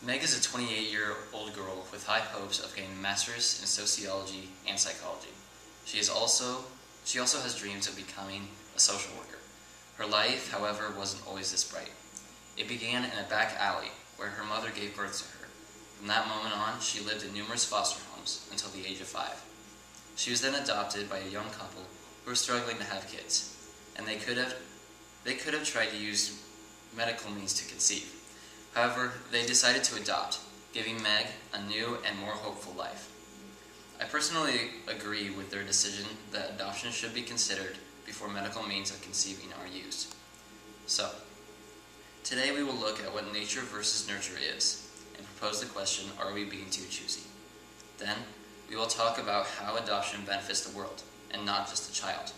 Meg is a 28-year-old girl with high hopes of getting a master's in sociology and psychology. She also has dreams of becoming a social worker. Her life, however, wasn't always this bright. It began in a back alley where her mother gave birth to her. From that moment on, she lived in numerous foster homes until the age of 5. She was then adopted by a young couple who were struggling to have kids, and they could have tried to use medical means to conceive. However, they decided to adopt, giving Meg a new and more hopeful life. I personally agree with their decision that adoption should be considered before medical means of conceiving are used. So, today we will look at what nature versus nurture is, and propose the question, are we being too choosy? Then, we will talk about how adoption benefits the world, and not just the child.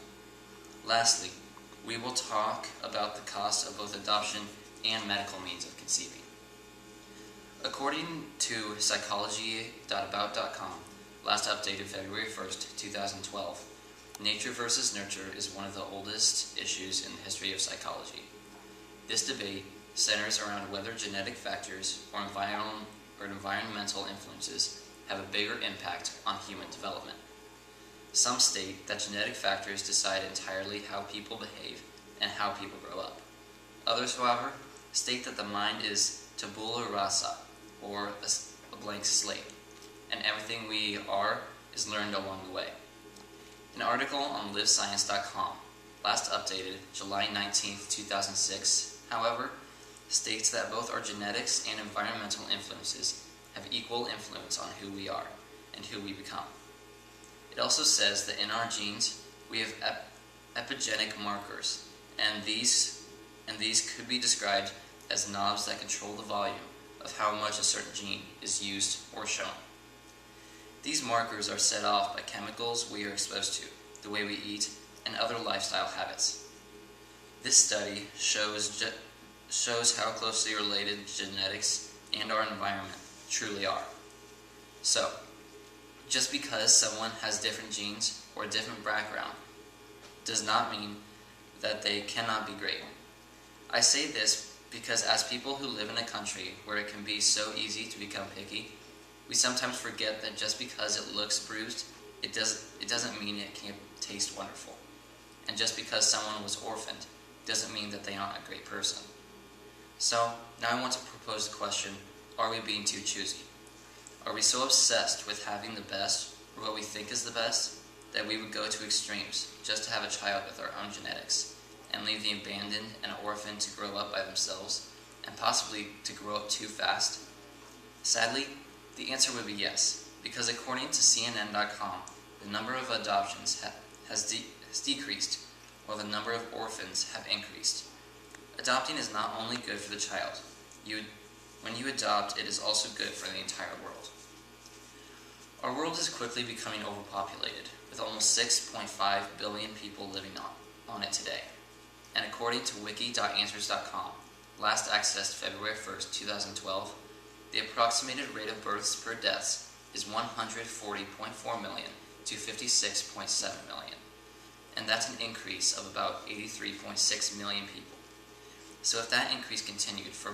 Lastly, we will talk about the cost of both adoption and medical means of conceiving. According to psychology.about.com, last updated February 1st, 2012, nature versus nurture is one of the oldest issues in the history of psychology. This debate centers around whether genetic factors or environmental influences have a bigger impact on human development. Some state that genetic factors decide entirely how people behave and how people grow up. Others, however, state that the mind is tabula rasa, or a blank slate, and everything we are is learned along the way. An article on livescience.com, last updated July 19, 2006, however, states that both our genetics and environmental influences have equal influence on who we are and who we become. It also says that in our genes we have epigenetic markers, and these could be described as knobs that control the volume of how much a certain gene is used or shown. These markers are set off by chemicals we are exposed to, the way we eat, and other lifestyle habits. This study shows how closely related genetics and our environment truly are. So, just because someone has different genes or a different background does not mean that they cannot be great. I say this because as people who live in a country where it can be so easy to become picky, we sometimes forget that just because it looks bruised, it doesn't mean it can't taste wonderful. And just because someone was orphaned doesn't mean that they aren't a great person. So, now I want to propose the question, are we being too choosy? Are we so obsessed with having the best, or what we think is the best, that we would go to extremes just to have a child with our own genetics, and leave the abandoned and orphaned to grow up by themselves, and possibly to grow up too fast? Sadly, the answer would be yes, because according to CNN.com, the number of adoptions has decreased, while the number of orphans have increased. Adopting is not only good for the child. When you adopt, it is also good for the entire world. Our world is quickly becoming overpopulated, with almost 6.5 billion people living on it today. And according to wiki.answers.com, last accessed February 1st, 2012, the approximated rate of births per deaths is 140.4 million to 56.7 million, and that's an increase of about 83.6 million people. So if that increase continued for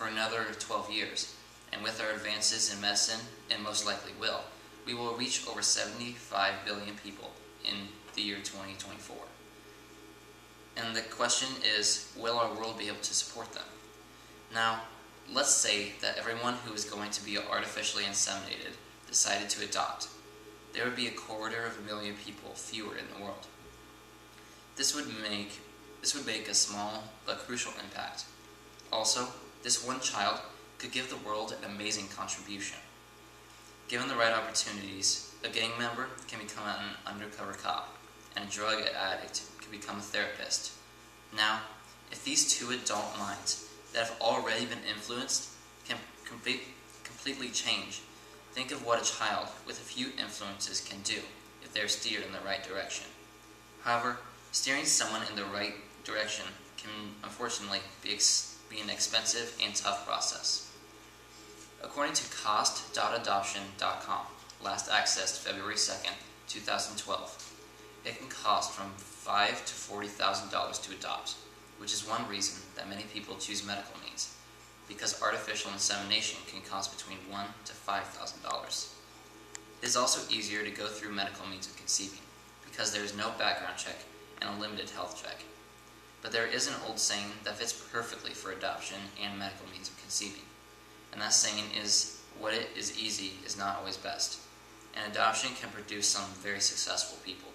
another 12 years, and with our advances in medicine, and most likely will, we will reach over 75 billion people in the year 2024. And the question is, will our world be able to support them? Now, let's say that everyone who is going to be artificially inseminated decided to adopt. There would be 250,000 people fewer in the world. This would make a small but crucial impact. Also, this one child could give the world an amazing contribution. Given the right opportunities, a gang member can become an undercover cop, and a drug addict can become a therapist. Now, if these two adult minds that have already been influenced can completely change, think of what a child with a few influences can do if they are steered in the right direction. However, steering someone in the right direction can unfortunately be an expensive and tough process. According to cost.adoption.com, last accessed February 2nd, 2012, it can cost from $5,000 to $40,000 to adopt, which is one reason that many people choose medical means. because artificial insemination can cost between $1,000 to $5,000. It is also easier to go through medical means of conceiving, because there is no background check and a limited health check. But there is an old saying that fits perfectly for adoption and medical means of conceiving, and that saying is, what is easy is not always best, and adoption can produce some very successful people.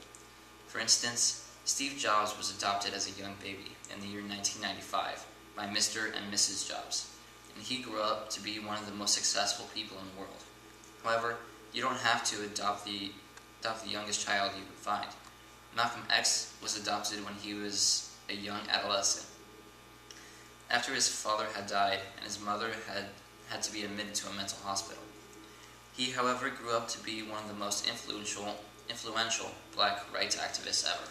For instance, Steve Jobs was adopted as a young baby in the year 1995 by Mr. and Mrs. Jobs, and he grew up to be one of the most successful people in the world. However, you don't have to adopt the youngest child you can find. Malcolm X was adopted when he was a young adolescent. After his father had died and his mother had to be admitted to a mental hospital. He, however, grew up to be one of the most influential black rights activists ever.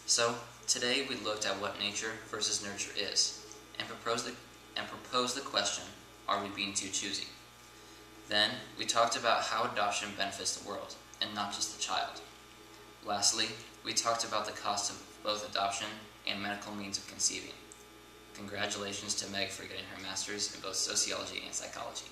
So, today we looked at what nature versus nurture is, and proposed the question, are we being too choosy? Then, we talked about how adoption benefits the world, and not just the child. Lastly, we talked about the cost of both adoption and medical means of conceiving. Congratulations to Meg for getting her master's in both sociology and psychology.